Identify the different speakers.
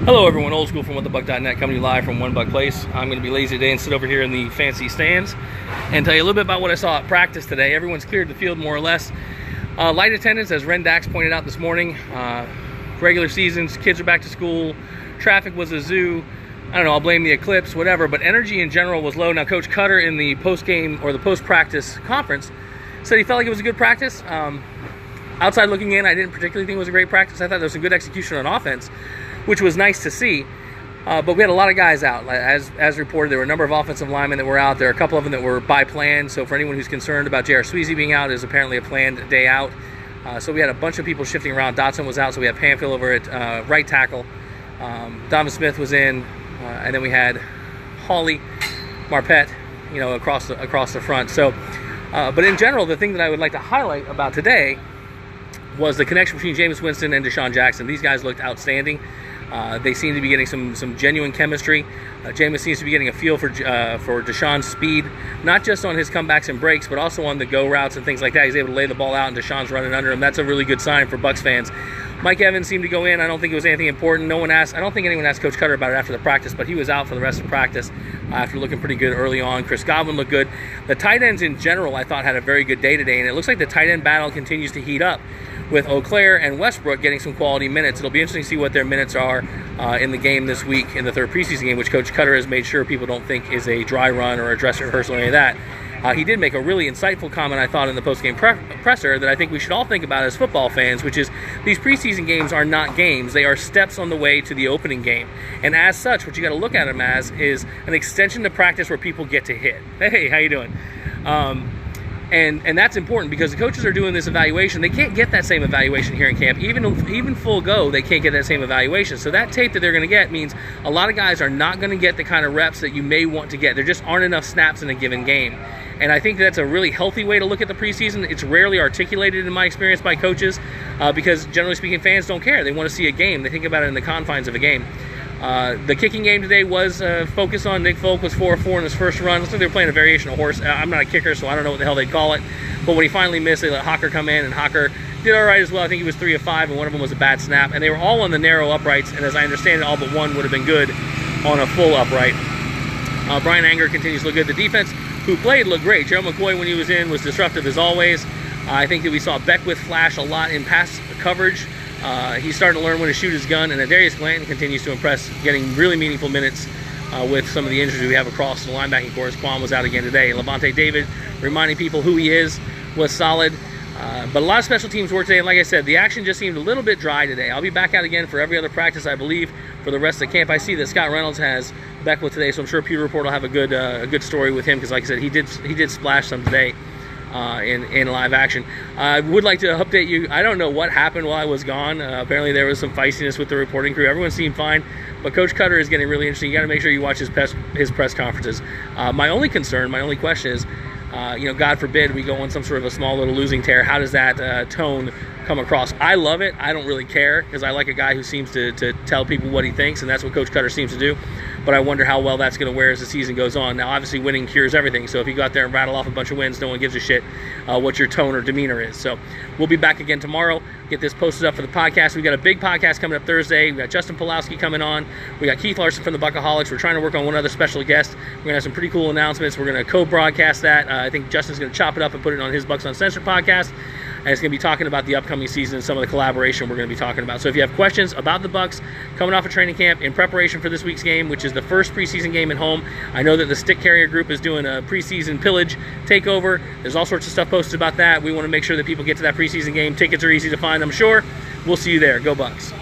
Speaker 1: Hello everyone, Old School from WhatTheBuck.net coming to you live from One Buck Place. I'm going to be lazy today and sit over here in the fancy stands and tell you a little bit about what I saw at practice today. Everyone's cleared the field more or less. Light attendance, as Ren Dax pointed out this morning. Regular seasons, kids are back to school, traffic was a zoo. I don't know, I'll blame the eclipse, whatever, but energy in general was low. Now, Coach Cutter in the post-game or the post-practice conference said he felt like it was a good practice. Outside looking in, I didn't particularly think it was a great practice. I thought there was some good execution on offense, which was nice to see. But we had a lot of guys out. As reported, there were a number of offensive linemen that were out. There are a couple of them that were by plan. So for anyone who's concerned about J.R. Sweezy being out, it is apparently a planned day out. So we had a bunch of people shifting around. Dotson was out, so we had Pamphil over at right tackle. Donovan Smith was in, and then we had Hawley, Marpet, across the front. So, but in general, the thing that I would like to highlight about today was the connection between Jameis Winston and DeSean Jackson. These guys looked outstanding. They seem to be getting some genuine chemistry. Jameis seems to be getting a feel for DeSean's speed, not just on his comebacks and breaks, but also on the go routes and things like that. He's able to lay the ball out, and DeSean's running under him. That's a really good sign for Bucs fans. Mike Evans seemed to go in. I don't think it was anything important. I don't think anyone asked Coach Cutter about it after the practice, but he was out for the rest of practice after looking pretty good early on. Chris Godwin looked good. The tight ends in general, I thought, had a very good day today, and it looks like the tight end battle continues to heat up, with Eau Claire and Westbrook getting some quality minutes. It'll be interesting to see what their minutes are in the game this week, in the third preseason game, which Coach Cutter has made sure people don't think is a dry run or a dress rehearsal or any of that. He did make a really insightful comment, I thought, in the post-game presser that I think we should all think about as football fans, which is these preseason games are not games. They are steps on the way to the opening game. And as such, what you got to look at them as is an extension to practice where people get to hit. Hey, how you doing? And that's important because the coaches are doing this evaluation. They can't get that same evaluation here in camp. Even full go, they can't get that same evaluation. So that tape that they're going to get means a lot of guys are not going to get the kind of reps that you may want to get. There just aren't enough snaps in a given game. And I think that's a really healthy way to look at the preseason. It's rarely articulated in my experience by coaches because, generally speaking, fans don't care. They want to see a game. They think about it in the confines of a game. The kicking game today was focused on Nick Folk. Was 4-4 in his first run. Looks like they were playing a variation of horse. I'm not a kicker, so I don't know what the hell they call it. But when he finally missed, they let Hawker come in, and Hawker did all right as well. I think he was 3 of 5, and one of them was a bad snap. And they were all on the narrow uprights, and as I understand it, all but one would have been good on a full upright. Brian Anger continues to look good. The defense, who played, looked great. Gerald McCoy, when he was in, was disruptive as always. I think that we saw Beckwith flash a lot in pass coverage. He's starting to learn when to shoot his gun, and Darius Glanton continues to impress, getting really meaningful minutes with some of the injuries we have across the linebacking corps. Quan was out again today. Levante David, reminding people who he is, was solid. But a lot of special teams work today, and like I said, the action just seemed a little bit dry today. I'll be back out again for every other practice, I believe, for the rest of the camp. I see that Scott Reynolds has Beckwith today, so I'm sure Pewter Report will have a good story with him because, like I said, he did splash some today. In live action. I would like to update you. I don't know what happened while I was gone. Apparently there was some feistiness with the reporting crew. Everyone seemed fine, but Coach Cutter is getting really interesting. You got to make sure you watch his press conferences. My only question is, God forbid we go on some sort of a small little losing tear. How does that tone come across? I love it. I don't really care because I like a guy who seems to tell people what he thinks, and that's what Coach Cutter seems to do. But I wonder how well that's going to wear as the season goes on. Now, obviously, winning cures everything. So if you go out there and rattle off a bunch of wins, no one gives a shit what your tone or demeanor is. So we'll be back again tomorrow. Get this posted up for the podcast. We got a big podcast coming up Thursday. We got Justin Pulowski coming on. We got Keith Larson from the Buckaholics. We're trying to work on one other special guest. We're going to have some pretty cool announcements. We're going to co-broadcast that. I think Justin's going to chop it up and put it on his Bucs Uncensored podcast. And it's going to be talking about the upcoming season and some of the collaboration we're going to be talking about. So if you have questions about the Bucs coming off of training camp in preparation for this week's game, which is the first preseason game at home, I know that the Stick Carrier Group is doing a preseason pillage takeover. There's all sorts of stuff posted about that. We want to make sure that people get to that preseason game. Tickets are easy to find, I'm sure. We'll see you there. Go Bucs.